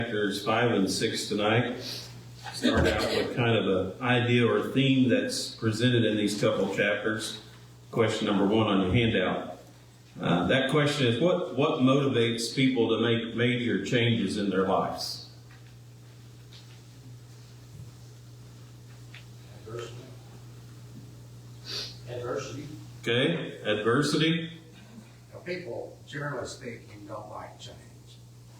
Chapters 5 and 6 tonight. Start out with kind of an idea or theme that's presented in these couple chapters. Question number 1 on your handout. That question is, what motivates people to make major changes in their lives? Adversity. Okay, adversity. Now, people, generally speaking, don't like change.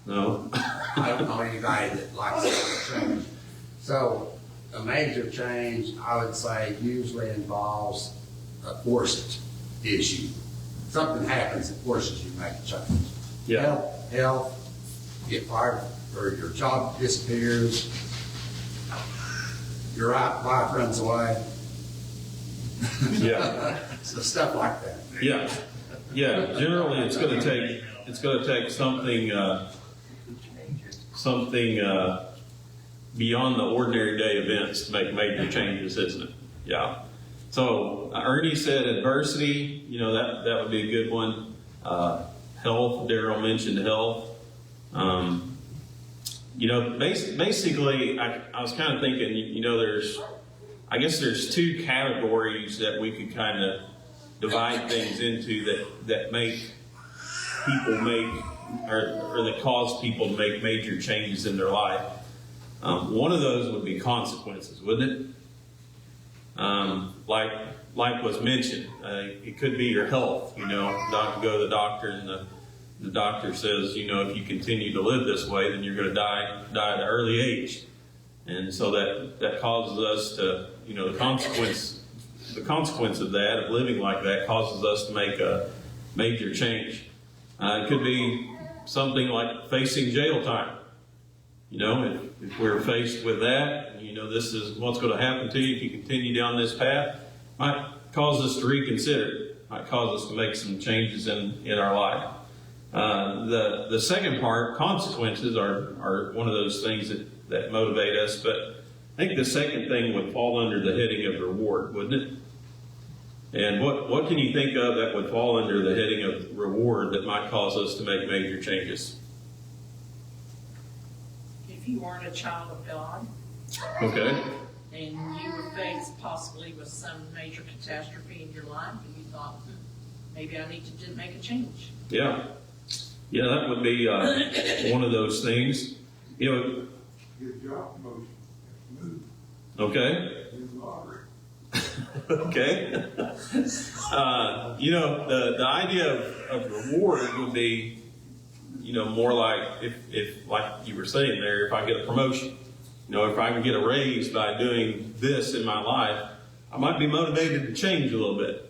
No. I don't know anybody that likes change. So, a major change, I would say, usually involves a forced issue. Something happens that forces you to make a change. Yeah. Health, get fired, or your job disappears, your wife runs away. Yeah. So stuff like that. Yeah. Yeah. Generally, it's going to take something beyond the ordinary day events to make major changes, isn't it? Yeah. So Ernie said adversity. That would be a good one. Health. Daryl mentioned health. Basically, I was kind of thinking. There's two categories that we could kind of divide things into that make people or that cause people to make major changes in their life. One of those would be consequences, wouldn't it? Like was mentioned, it could be your health. Go to the doctor and the doctor says, if you continue to live this way, then you're going to die at an early age. And so that causes us to, the consequence of that, of living like that, causes us to make a major change. It could be something like facing jail time. If we're faced with that, this is what's going to happen to you if you continue down this path, might cause us to reconsider, might cause us to make some changes in our life. The second part, consequences, are one of those things that motivate us, but I think the second thing would fall under the heading of reward, wouldn't it? And what can you think of that would fall under the heading of reward that might cause us to make major changes? If you weren't a child of God, Okay. and you were faced possibly with some major catastrophe in your life, and you thought, maybe I need to make a change. Yeah. Yeah, that would be one of those things. Your job promotion. Okay. Okay. The idea of reward would be, more like if like you were saying there, if I get a promotion, if I can get a raise by doing this in my life, I might be motivated to change a little bit.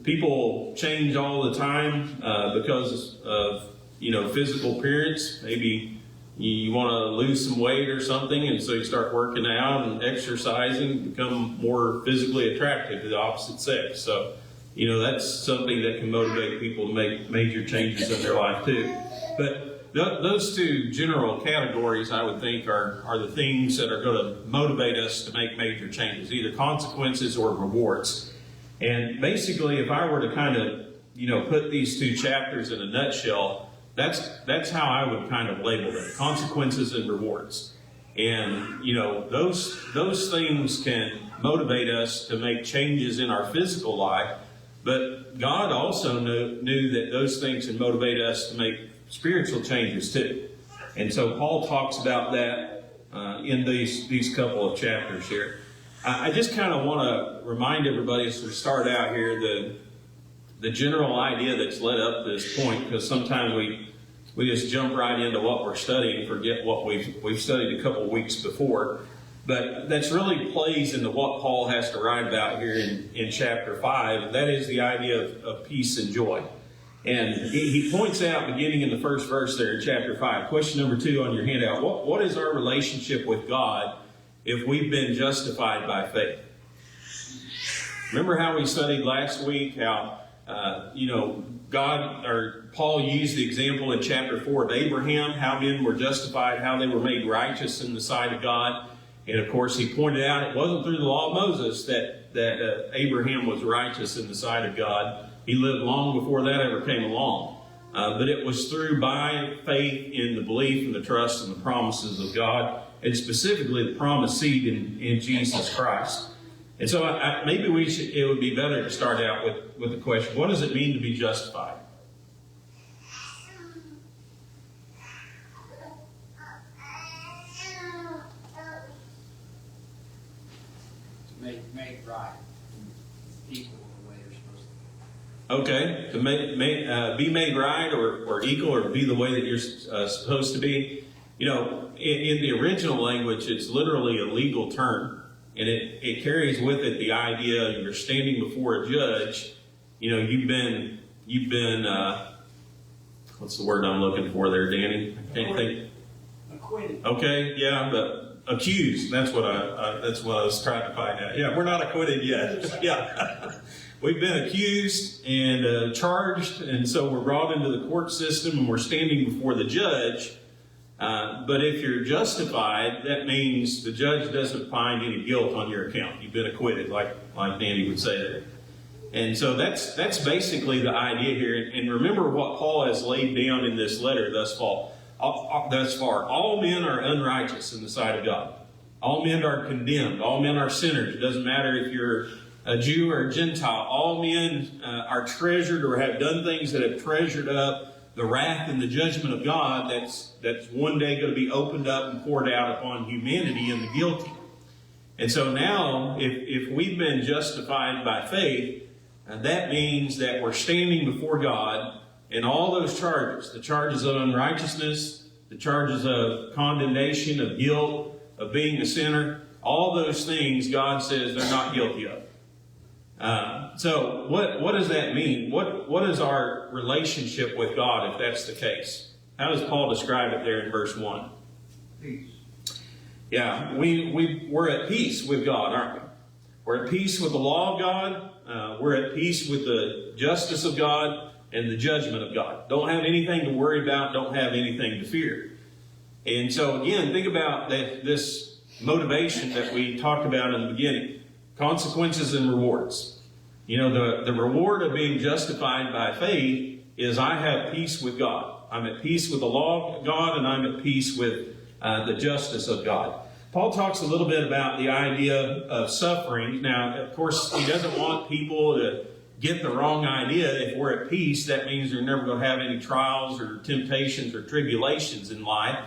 People change all the time because of, physical appearance. Maybe you want to lose some weight or something, and so you start working out and exercising, become more physically attractive to the opposite sex. So, that's something that can motivate people to make major changes in their life too. But those two general categories, I would think, are the things that are going to motivate us to make major changes, either consequences or rewards. And basically, if I were to kind of, put these two chapters in a nutshell, that's how I would kind of label them: consequences and rewards. And those things can motivate us to make changes in our physical life, but God also knew that those things can motivate us to make spiritual changes too. And so Paul talks about that in these couple of chapters here. I just kind of want to remind everybody as we start out here the general idea that's led up to this point, because sometimes we just jump right into what we're studying, forget what we've studied a couple of weeks before. But that's really plays into what Paul has to write about here in chapter 5, and that is the idea of peace and joy. And he points out, beginning in the first verse there in chapter 5, question number 2 on your handout, what is our relationship with God if we've been justified by faith? Remember how we studied last week how Paul used the example in chapter 4 of Abraham, how men were justified, how they were made righteous in the sight of God. And of course, he pointed out it wasn't through the law of Moses that Abraham was righteous in the sight of God. He lived long before that ever came along. but it was through by faith in the belief and the trust and the promises of God, and specifically the promised seed in Jesus Christ. And so maybe it would be better to start out with the question, what does it mean to be justified? Made right, equal the way they're supposed to Okay, to be made right or equal or be the way that you're supposed to be. You know, in the original language, it's literally a legal term. And it carries with it the idea you're standing before a judge. You know, you've been what's the word I'm looking for there, Danny? I can't think. acquitted. Okay, yeah, but accused. That's what I was trying to find out. Yeah, we're not acquitted yet. Yeah, we've been accused and charged, and so we're brought into the court system and we're standing before the judge. But if you're justified, that means the judge doesn't find any guilt on your account. You've been acquitted, like Danny would say there. And so that's basically the idea here. And remember what Paul has laid down in this letter thus far. All men are unrighteous in the sight of God. All men are condemned. All men are sinners. It doesn't matter if you're a Jew or a Gentile. All men are treasured or have done things that have treasured up the wrath and the judgment of God that's one day going to be opened up and poured out upon humanity and the guilty. And so now, if we've been justified by faith, that means that we're standing before God, and all those charges, the charges of unrighteousness, the charges of condemnation, of guilt, of being a sinner, all those things God says they're not guilty of. So what does that mean? What is our relationship with God if that's the case? How does Paul describe it there in verse 1? Peace. Yeah, we're at peace with God, aren't we? We're at peace with the law of God. We're at peace with the justice of God and the judgment of God. Don't have anything to worry about. Don't have anything to fear. And so again, think about this motivation that we talked about in the beginning. Consequences and rewards. You know, the reward of being justified by faith is I have peace with God. I'm at peace with the law of God, and I'm at peace with the justice of God. Paul talks a little bit about the idea of suffering. Now, of course, he doesn't want people to get the wrong idea. If we're at peace, that means they're never going to have any trials or temptations or tribulations in life.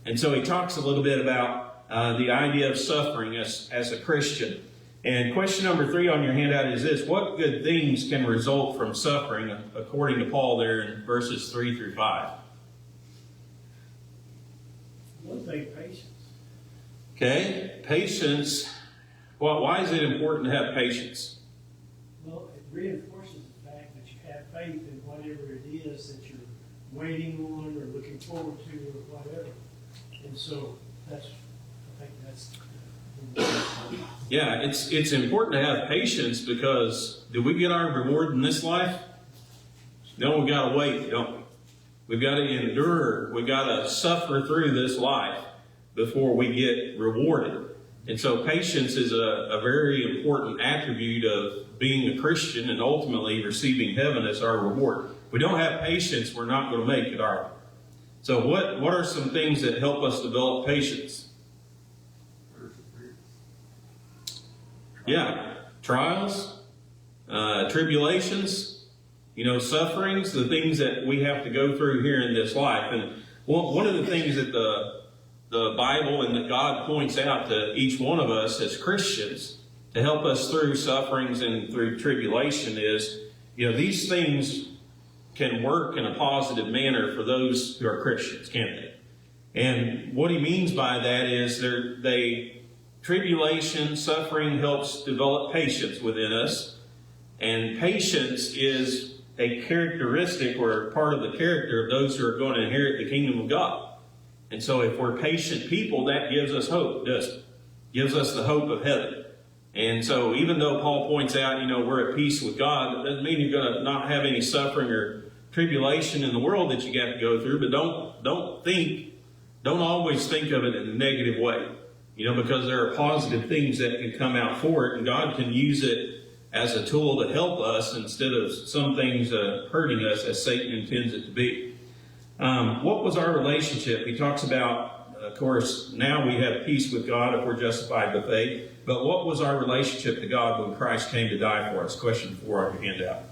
And so he talks a little bit about the idea of suffering as a Christian. And question number 3 on your handout is this: what good things can result from suffering, according to Paul there in verses 3 through 5? One thing, patience. Okay, patience. Well, why is it important to have patience? Well, it reinforces the fact that you have faith in whatever it is that you're waiting on or looking forward to or whatever. And so I think that's. Yeah, it's important to have patience because do we get our reward in this life? No, we've got to wait, don't we? We've got to endure. We've got to suffer through this life before we get rewarded. And so patience is a very important attribute of being a Christian and ultimately receiving heaven as our reward. If we don't have patience, we're not going to make it, are we? So what are some things that help us develop patience? Yeah, trials, tribulations, sufferings, the things that we have to go through here in this life. And one of the things that the Bible and that God points out to each one of us as Christians to help us through sufferings and through tribulation is, these things can work in a positive manner for those who are Christians, can't they? And what he means by that is tribulation, suffering helps develop patience within us. And patience is a characteristic or part of the character of those who are going to inherit the kingdom of God. And so if we're patient people, that gives us hope, doesn't it? Gives us the hope of heaven. And so even though Paul points out, we're at peace with God, that doesn't mean you're going to not have any suffering or tribulation in the world that you got to go through. But don't always think of it in a negative way. Because there are positive things that can come out for it, and God can use it as a tool to help us instead of some things hurting us as Satan intends it to be. What was our relationship? He talks about, of course, now we have peace with God if we're justified by faith. But what was our relationship to God when Christ came to die for us? Question 4 on your handout.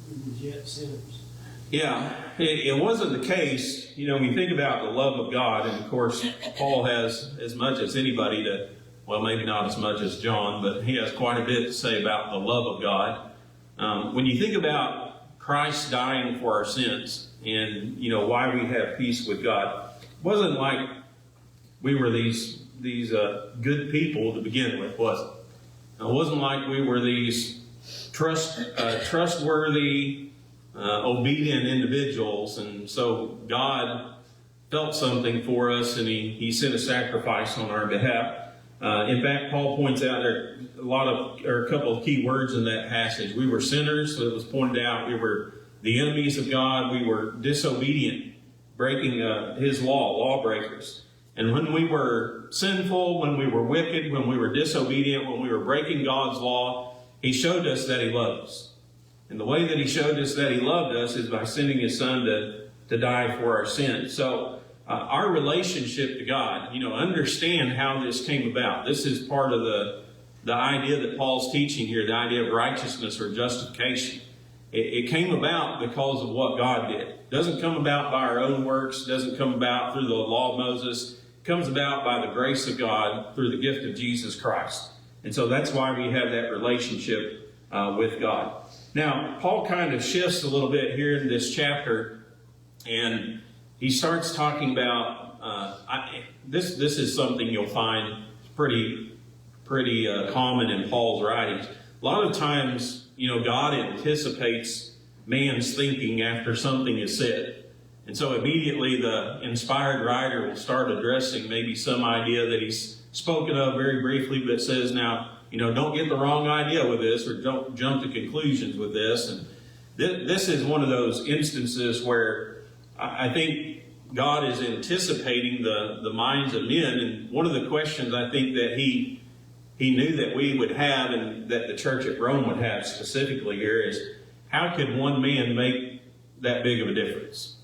We were yet sinners. Yeah, it wasn't the case. You know, when you think about the love of God, and of course, Paul has as much as anybody to, well, maybe not as much as John, but he has quite a bit to say about the love of God. When you think about Christ dying for our sins and, you know, why we have peace with God, it wasn't like we were these good people to begin with, was it? It wasn't like we were these trustworthy, obedient individuals, and so God felt something for us, and He sent a sacrifice on our behalf. In fact, Paul points out there are a couple of key words in that passage. We were sinners, so it was pointed out. We were the enemies of God. We were disobedient, breaking His lawbreakers. And when we were sinful, when we were wicked, when we were disobedient, when we were breaking God's law, He showed us that He loved us. And the way that He showed us that He loved us is by sending His Son to die for our sins. So our relationship to God, you know, understand how this came about. This is part of the idea that Paul's teaching here, the idea of righteousness or justification. It came about because of what God did. It doesn't come about by our own works. It doesn't come about through the law of Moses. It comes about by the grace of God through the gift of Jesus Christ. And so that's why we have that relationship with God. Now, Paul kind of shifts a little bit here in this chapter, and he starts talking about, this is something you'll find pretty common in Paul's writings. A lot of times, you know, God anticipates man's thinking after something is said. And so immediately the inspired writer will start addressing maybe some idea that he's spoken of very briefly, but says, now, you know, don't get the wrong idea with this, or don't jump to conclusions with this. And this is one of those instances where I think God is anticipating the minds of men. And one of the questions I think that he knew that we would have, and that the church at Rome would have specifically here, is how could one man make that big of a difference?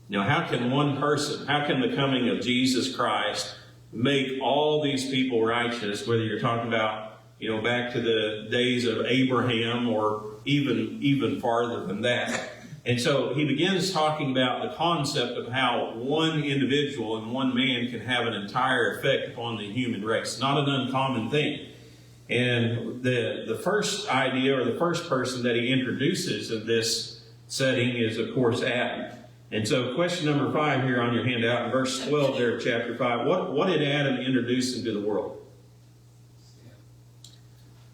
You know, how can one person, how can the coming of Jesus Christ make all these people righteous, whether you're talking about, you know, back to the days of Abraham or even farther than that. And so he begins talking about the concept of how one individual and one man can have an entire effect upon the human race. Not an uncommon thing. And the first idea, or the first person that he introduces in this setting, is, of course, Adam. And so question number 5 here on your handout, in verse 12 there of chapter 5, what did Adam introduce into the world?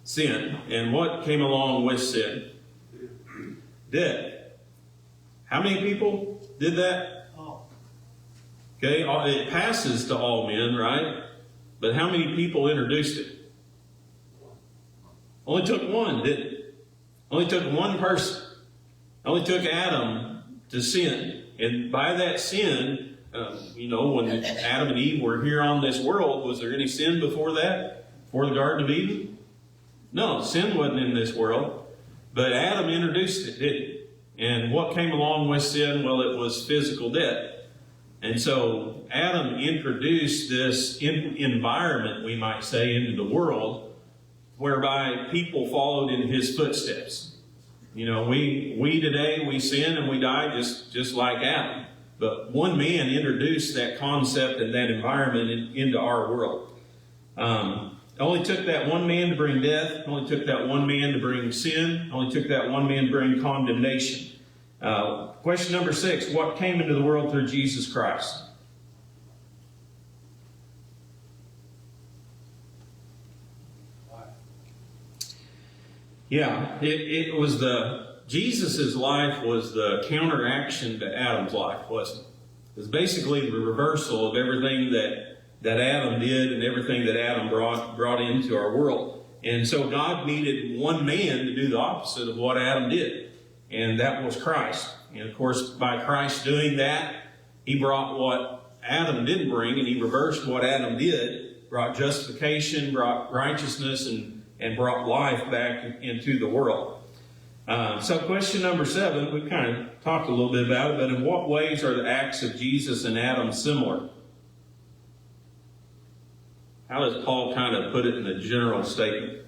Sin. And what came along with sin? Death. How many people did that? Oh, Okay, it passes to all men, right? But how many people introduced it? Only took one, didn't it? Only took one person. Only took Adam to sin. And by that sin, you know, when Adam and Eve were here on this world, was there any sin before that? Before the Garden of Eden? No, sin wasn't in this world. But Adam introduced it, didn't he? And what came along with sin? Well, it was physical death. And so Adam introduced this environment, we might say, into the world, whereby people followed in his footsteps. You know, we today, we sin and we die just like Adam. But one man introduced that concept and that environment into our world. It only took that one man to bring death. It only took that one man to bring sin. It only took that one man to bring condemnation. Question number 6, what came into the world through Jesus Christ? Yeah, it was Jesus' life was the counteraction to Adam's life, wasn't it? It was basically the reversal of everything that Adam did and everything that Adam brought into our world. And so God needed one man to do the opposite of what Adam did, and that was Christ. And of course, by Christ doing that, he brought what Adam didn't bring, and he reversed what Adam did. brought justification, brought righteousness, and brought life back into the world. So question number 7, we've kind of talked a little bit about it, but in what ways are the acts of Jesus and Adam similar? How does Paul kind of put it in a general statement?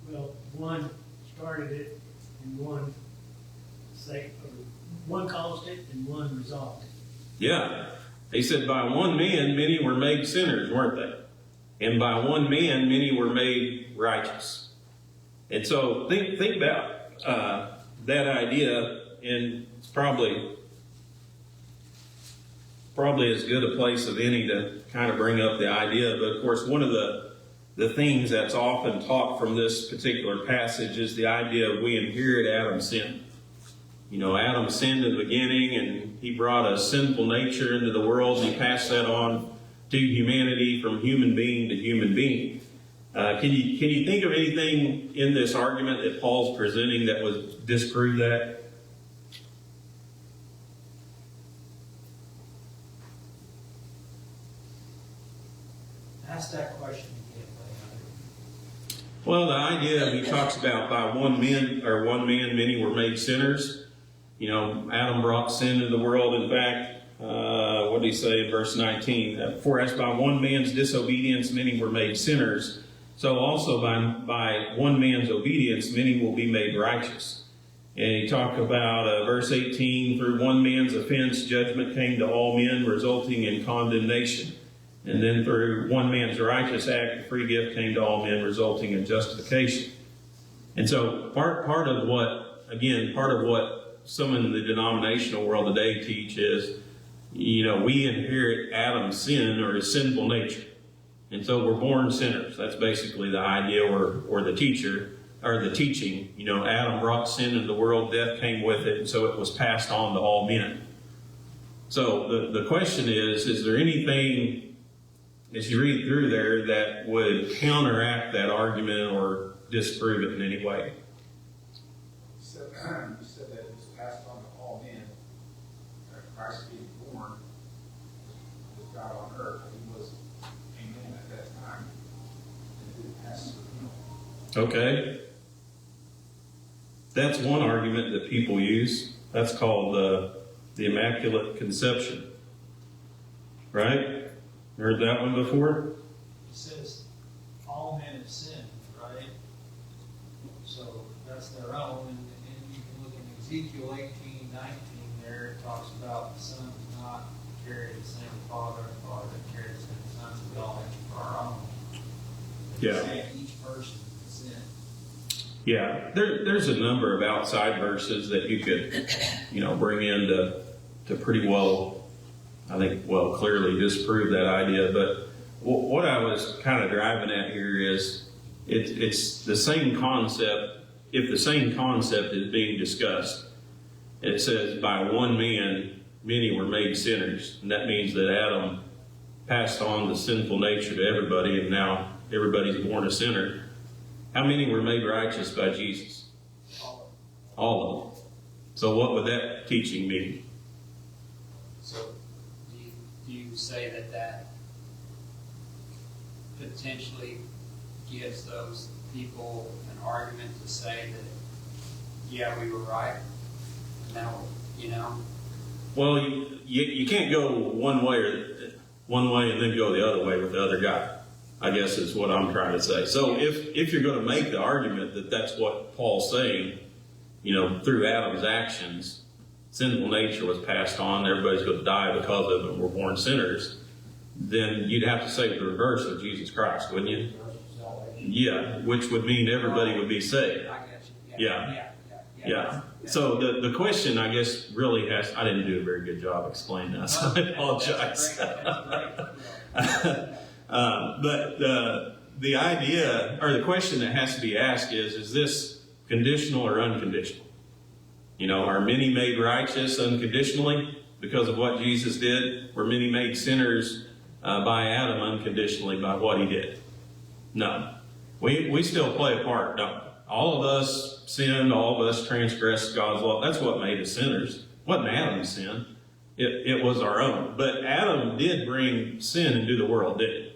Well, one started it and one caused it and one resolved it. Yeah. He said, by one man, many were made sinners, weren't they? And by one man, many were made righteous. And so think about that idea, and it's probably as good a place of any to kind of bring up the idea. But of course, one of the things that's often taught from this particular passage is the idea of we inherit Adam's sin. You know, Adam sinned in the beginning, and he brought a sinful nature into the world, and he passed that on to humanity from human being to human being. Can you think of anything in this argument that Paul's presenting that would disprove that? Ask that question again, Leon. Well, the idea he talks about by one man, many were made sinners. You know, Adam brought sin into the world. In fact, what did he say in verse 19? For as by one man's disobedience many were made sinners, so also by one man's obedience many will be made righteous. And he talked about verse 18, through one man's offense judgment came to all men, resulting in condemnation. And then through one man's righteous act, the free gift came to all men, resulting in justification. And so part of what some in the denominational world today teach is, you know, we inherit Adam's sin or his sinful nature. And so we're born sinners. That's basically the idea or the teaching. You know, Adam brought sin into the world, death came with it, and so it was passed on to all men. So the question is there anything, as you read through there, that would counteract that argument or disprove it in any way? You said that it was passed on to all men. Christ being born was God on earth. He was a man at that time. And it passed through him. Okay. That's one argument that people use. That's called the Immaculate Conception. Right? Heard that one before? It says all men have sinned, right? So that's their own. And you can look in Ezekiel 18:19 there. It talks about the sons not carry the same father, and father carry the same sons. We all have our own. Yeah. It's saying each person has sinned. Yeah, there's a number of outside verses that you could, bring in to pretty well, I think, clearly disprove that idea. But what I was kind of driving at here is it's the same concept. If the same concept is being discussed, it says by one man many were made sinners, and that means that Adam passed on the sinful nature to everybody, and now everybody's born a sinner. How many were made righteous by Jesus? All of them. So what would that teaching mean? So do you say that potentially gives those people an argument to say that, yeah, we were right? Now, Well, you can't go one way and then go the other way with the other guy, I guess is what I'm trying to say. So if you're going to make the argument that that's what Paul's saying, through Adam's actions, sinful nature was passed on, everybody's going to die because of it, we're born sinners, then you'd have to say the reverse of Jesus Christ, wouldn't you? Yeah, which would mean everybody would be saved. I got you. Yeah. So the question, I guess, really I didn't do a very good job explaining that, so I apologize. But the idea, or the question that has to be asked is this conditional or unconditional? Are many made righteous unconditionally because of what Jesus did? Were many made sinners by Adam unconditionally by what he did? No. We still play a part, don't we? All of us sinned, all of us transgressed God's law. That's what made us sinners. It wasn't Adam's sin. It was our own. But Adam did bring sin into the world, didn't he?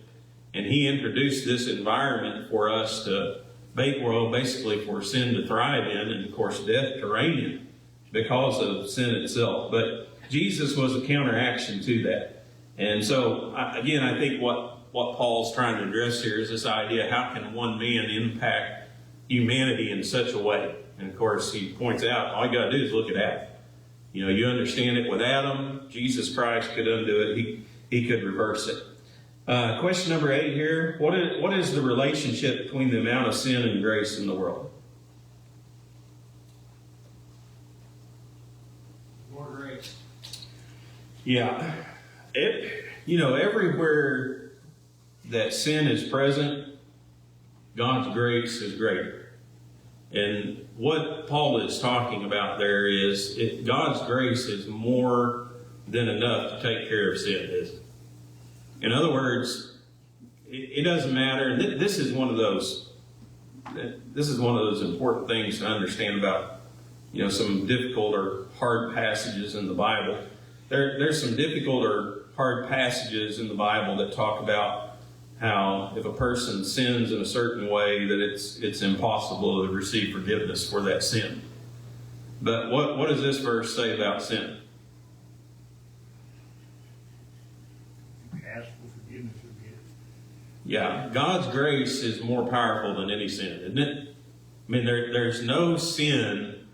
And he introduced this environment for us to basically for sin to thrive in, and of course death to reign in because of sin itself. But Jesus was a counteraction to that. And so, again, I think what Paul's trying to address here is this idea, how can one man impact humanity in such a way? And of course, he points out, all you got to do is look at Adam. You know, you understand it with Adam. Jesus Christ could undo it. He could reverse it. Question number 8 here. What is the relationship between the amount of sin and grace in the world? More grace. Yeah. Everywhere that sin is present, God's grace is greater. And what Paul is talking about there is God's grace is more than enough to take care of sin, isn't it? In other words, it doesn't matter. This is one of those important things to understand about, some difficult or hard passages in the Bible. There's some difficult or hard passages in the Bible that talk about how if a person sins in a certain way that it's impossible to receive forgiveness for that sin. But what does this verse say about sin? Ask for forgiveness or get it. Yeah, God's grace is more powerful than any sin, isn't it? I mean, there's no sin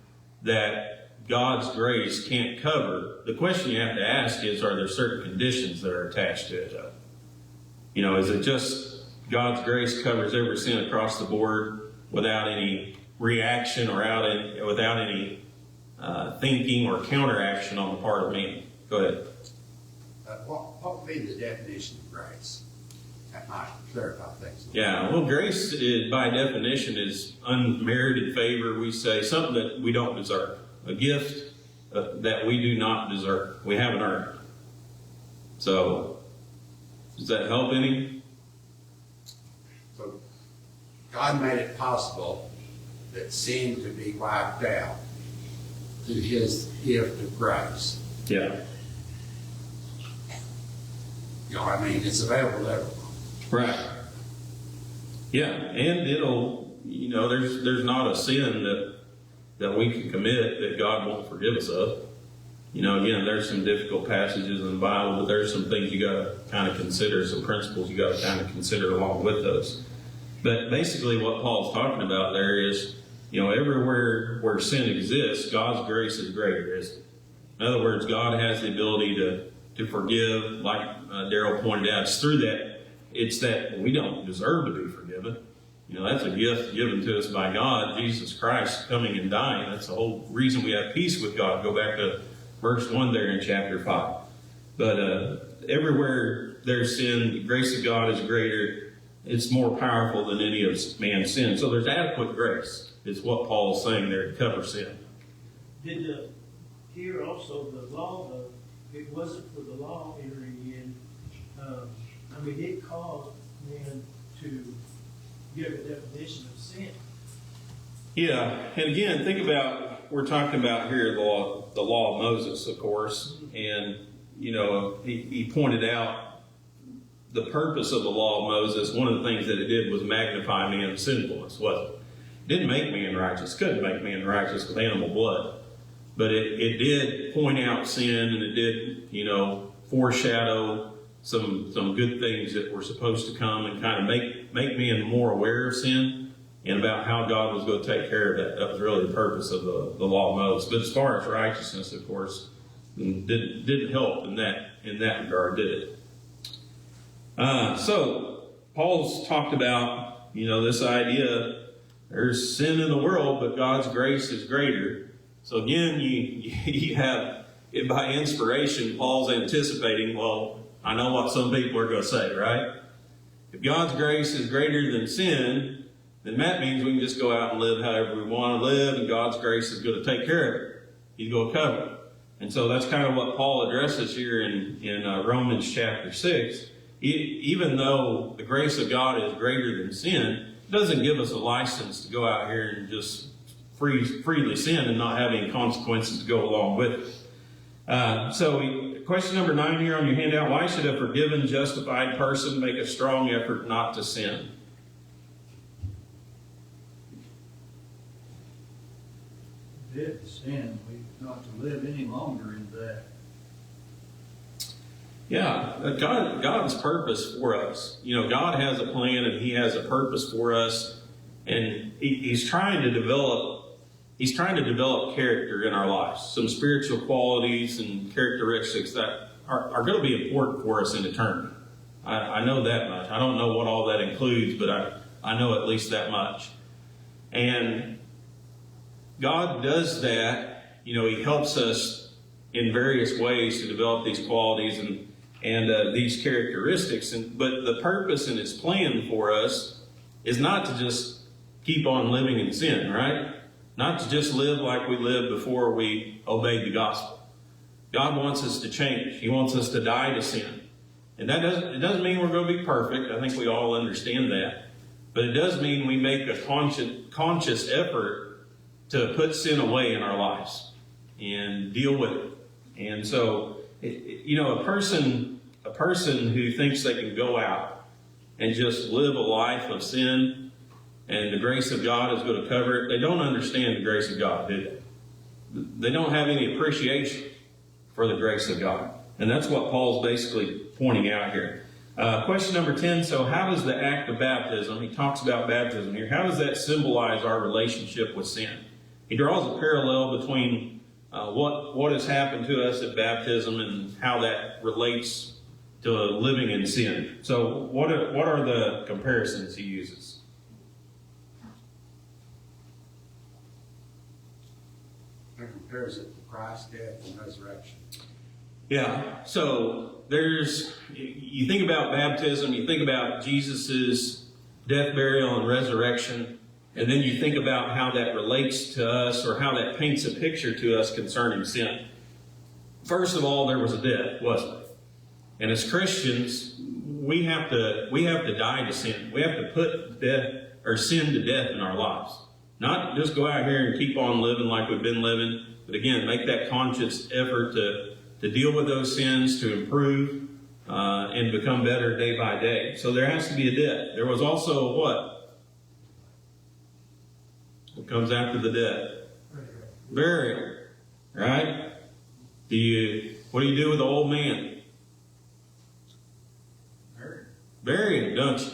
that God's grace can't cover. The question you have to ask is, are there certain conditions that are attached to it, though? Is it just God's grace covers every sin across the board without any reaction or without any thinking or counteraction on the part of man? Go ahead. What would be the definition of grace? That might clarify things. Yeah, well, grace by definition is unmerited favor. We say something that we don't deserve, a gift that we do not deserve. We haven't earned. So, does that help any? So, God made it possible that sin could be wiped out through His gift of grace. Yeah. It's available to everyone. Right. Yeah, and it'll, there's not a sin that we can commit that God won't forgive us of. Again, there's some difficult passages in the Bible, but there's some things you got to kind of consider, some principles you got to kind of consider along with those. But basically what Paul's talking about there is, everywhere where sin exists, God's grace is greater, isn't it? In other words, God has the ability to forgive, like Daryl pointed out. It's that we don't deserve to be forgiven. That's a gift given to us by God, Jesus Christ coming and dying. That's the whole reason we have peace with God. Go back to verse 1 there in chapter 5. But everywhere there's sin, the grace of God is greater. It's more powerful than any of man's sin. So there's adequate grace, is what Paul's saying there to cover sin. Did here also the law, though, it wasn't for the law entering in. It caused men to give a definition of sin. Yeah, and again, think about, we're talking about here the law of Moses, of course, and, he pointed out the purpose of the law of Moses. One of the things that it did was magnify man's sinfulness, wasn't it? It didn't make man righteous, couldn't make man righteous with animal blood, but it did point out sin, and it did, foreshadow some good things that were supposed to come and kind of make men more aware of sin and about how God was going to take care of that. That was really the purpose of the law of Moses. But as far as righteousness, of course, didn't help in that regard, did it? So Paul's talked about, this idea, there's sin in the world, but God's grace is greater. So again, you have, by inspiration, Paul's anticipating, well, I know what some people are going to say, right? If God's grace is greater than sin, then that means we can just go out and live however we want to live, and God's grace is going to take care of it. He's going to cover it. And so that's kind of what Paul addresses here in Romans chapter 6. Even though the grace of God is greater than sin, it doesn't give us a license to go out here and just freely sin and not have any consequences to go along with it. So question number 9 here on your handout. Why should a forgiven, justified person make a strong effort not to sin? Dead to sin, we not to live any longer in that. Yeah, God's purpose for us. God has a plan and He has a purpose for us, and He's trying to develop character in our lives, some spiritual qualities and characteristics that are going to be important for us in eternity. I know that much. I don't know what all that includes, but I know at least that much. And God does that. He helps us in various ways to develop these qualities and these characteristics. But the purpose and His plan for us is not to just keep on living in sin, right? Not to just live like we lived before we obeyed the gospel. God wants us to change. He wants us to die to sin. And it doesn't mean we're going to be perfect. I think we all understand that. But it does mean we make a conscious effort to put sin away in our lives and deal with it. And so, a person who thinks they can go out and just live a life of sin and the grace of God is going to cover it, they don't understand the grace of God, do they? They don't have any appreciation for the grace of God. And that's what Paul's basically pointing out here. Question number 10, so how does the act of baptism, he talks about baptism here, how does that symbolize our relationship with sin? He draws a parallel between what has happened to us at baptism and how that relates to living in sin. So what are the comparisons he uses? It compares it to Christ's death and resurrection. Yeah, so you think about baptism, you think about Jesus's death, burial, and resurrection, and then you think about how that relates to us or how that paints a picture to us concerning sin. First of all, there was a death, wasn't there? And as Christians, we have to die to sin. We have to put death or sin to death in our lives. Not just go out here and keep on living like we've been living, but again, make that conscious effort to deal with those sins, to improve, and become better day by day. So there has to be a death. There was also what? What comes after the death? Burial. Right? What do you do with the old man? Bury him, don't you?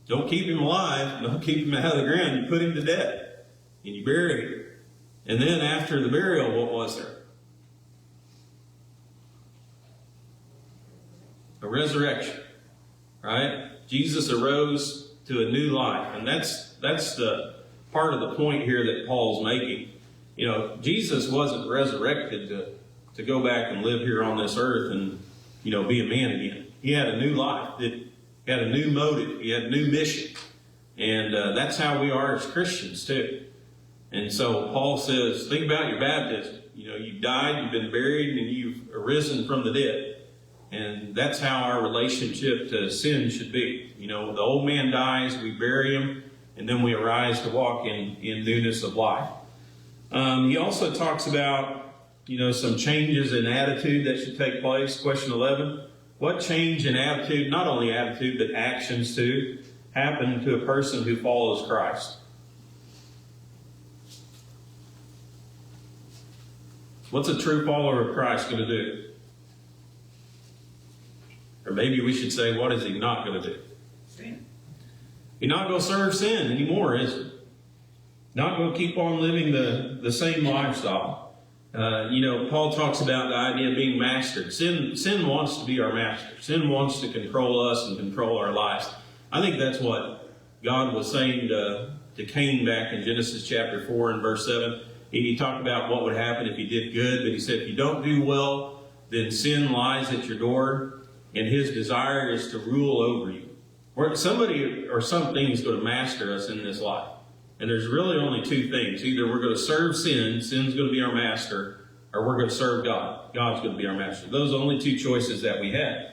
Don't keep him alive. Don't keep him out of the ground. You put him to death. And you bury him. And then after the burial, what was there? A resurrection. Right? Jesus arose to a new life. And that's the part of the point here that Paul's making. Jesus wasn't resurrected to go back and live here on this earth and, be a man again. He had a new life. He had a new motive. He had a new mission. And that's how we are as Christians too. And so Paul says, think about your baptism. You've died, you've been buried, and you've arisen from the dead. And that's how our relationship to sin should be. The old man dies, we bury him, and then we arise to walk in newness of life. He also talks about, some changes in attitude that should take place. Question 11. What change in attitude, not only attitude, but actions too, happen to a person who follows Christ? What's a true follower of Christ going to do? Or maybe we should say, what is he not going to do? Sin. He's not going to serve sin anymore, is he? Not going to keep on living the same lifestyle. Paul talks about the idea of being mastered. Sin wants to be our master. Sin wants to control us and control our lives. I think that's what God was saying to Cain back in Genesis chapter 4 and verse 7. He talked about what would happen if he did good, but he said, if you don't do well, then sin lies at your door, and his desire is to rule over you. Or somebody or something is going to master us in this life. And there's really only two things. Either we're going to serve sin's going to be our master, or we're going to serve God. God's going to be our master. Those are the only two choices that we have.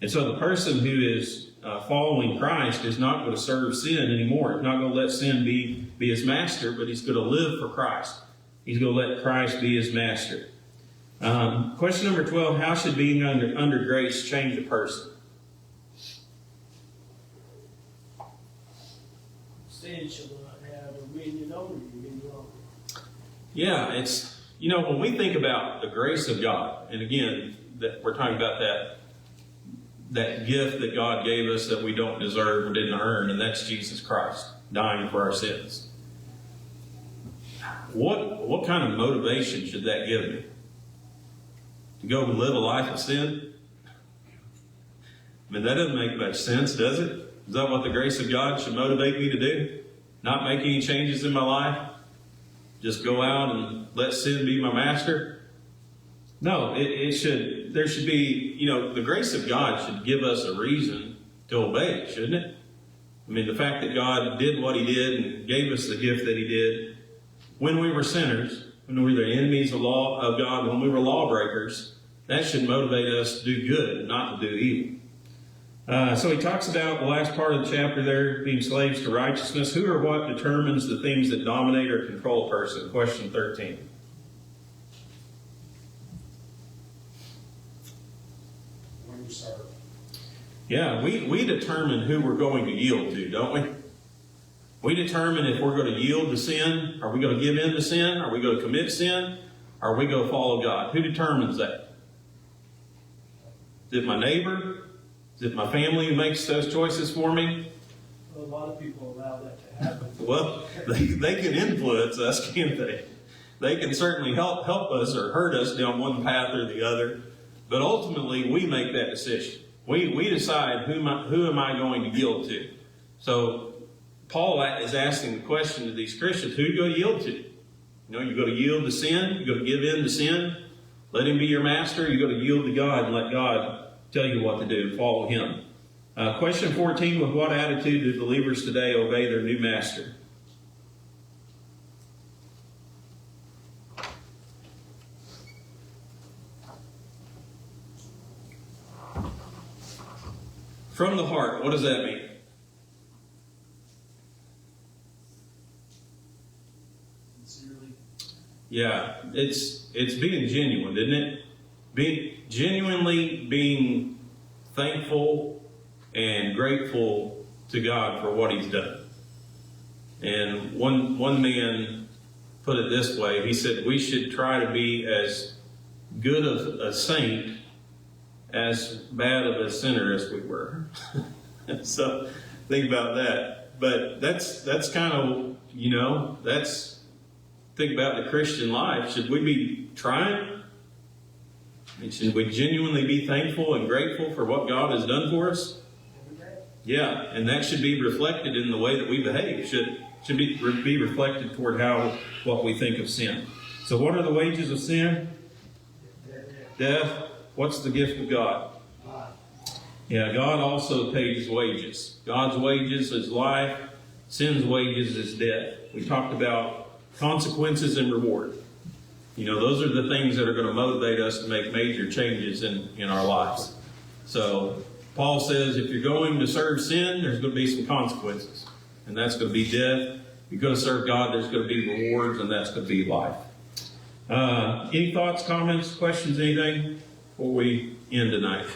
And so the person who is following Christ is not going to serve sin anymore. He's not going to let sin be his master, but he's going to live for Christ. He's going to let Christ be his master. Question number 12, how should being under grace change a person? Sin shall not have dominion over you any longer. Yeah, it's, when we think about the grace of God, and again, that we're talking about that gift that God gave us that we don't deserve or didn't earn, and that's Jesus Christ dying for our sins. What kind of motivation should that give me? To go live a life of sin? I mean, that doesn't make much sense, does it? Is that what the grace of God should motivate me to do? Not make any changes in my life? Just go out and let sin be my master? No, there should be, the grace of God should give us a reason to obey it, shouldn't it? I mean, the fact that God did what He did and gave us the gift that He did when we were sinners, when we were the enemies of God, when we were lawbreakers, that should motivate us to do good, not to do evil. So he talks about the last part of the chapter there, being slaves to righteousness. Who or what determines the things that dominate or control a person? Question 13. When you serve. Yeah, we determine who we're going to yield to, don't we? We determine if we're going to yield to sin. Are we going to give in to sin? Are we going to commit sin? Are we going to follow God? Who determines that? Is it my neighbor? Is it my family who makes those choices for me? A lot of people allow that to happen. Well, they can influence us, can't they? They can certainly help us or hurt us down one path or the other. But ultimately, we make that decision. We decide who am I going to yield to. So Paul is asking the question to these Christians, who are you going to yield to? You're going to yield to sin? You're going to give in to sin? Let Him be your master? You're going to yield to God and let God tell you what to do. Follow Him. Question 14, with what attitude do believers today obey their new master? From the heart, what does that mean? Sincerely. Yeah, it's being genuine, isn't it? Genuinely being thankful and grateful to God for what He's done. And one man put it this way. He said, we should try to be as good of a saint as bad of a sinner as we were. So think about that. But that's kind of, think about the Christian life. Should we be trying? And should we genuinely be thankful and grateful for what God has done for us? Yeah, and that should be reflected in the way that we behave. Should be reflected toward what we think of sin. So what are the wages of sin? Death. What's the gift of God? Yeah, God also pays wages. God's wages is life. Sin's wages is death. We talked about consequences and reward. Those are the things that are going to motivate us to make major changes in our lives. So Paul says if you're going to serve sin, there's going to be some consequences. And that's going to be death. If you're going to serve God, there's going to be rewards, and that's going to be life. Any thoughts, comments, questions, anything before we end tonight?